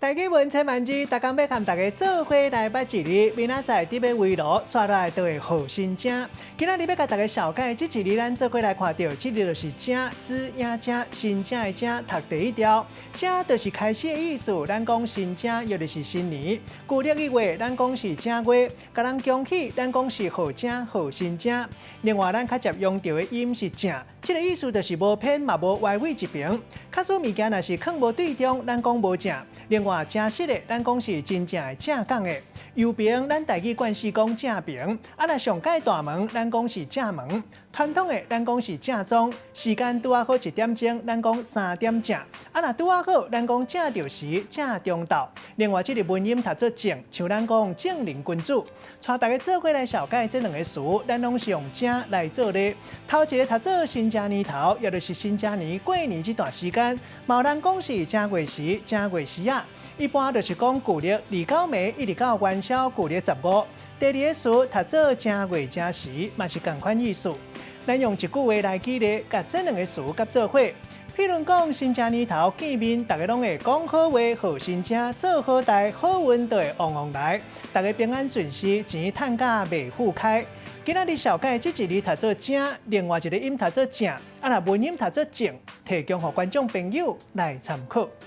大家文采万字，大家要和大家做伙来捌一日。明仔载伫要围炉刷来都会好心情。今仔日要甲大家小解这一日，咱做伙来看到，这日就是正子雅正新正的正，读第一条。正就是开始的意思，咱讲新正，又就是新年。旧历一月，咱讲是正月，甲咱恭喜，咱讲是好正好新正。另外，咱较常用到的音是正。这个意思就是无偏嘛无歪位一边，卡数物件若是放无对中，咱讲无正。另外正式的，咱讲是真正的正港的。右边咱台语惯势讲正平，若上界大门，咱讲是正门。传统的咱讲是正宗，时间拄好1点钟，咱讲3点正。若拄好，咱讲正着时，正中道。另外，这个文音读作正，像咱讲正人君子。带大家做伙来小解这两个词，咱拢是用正来做的。头一个读作新正年头，也就是新正年过年这段时间，有人讲是正月时、正月时啊。一般就是讲旧历29暝一直到元宵旧历15。第二个词读作正月正时，嘛是同款意思。咱用一句话来举例，甲这两个词甲做伙。譬如讲新正年头见面，大家拢会讲好话，好心情，做好代，好运就会旺旺来，大家平安顺遂，钱趁甲袂富开。今仔日小解这一日读作正，另外一个音读作正，若文音读作正，提供予观众朋友来参考。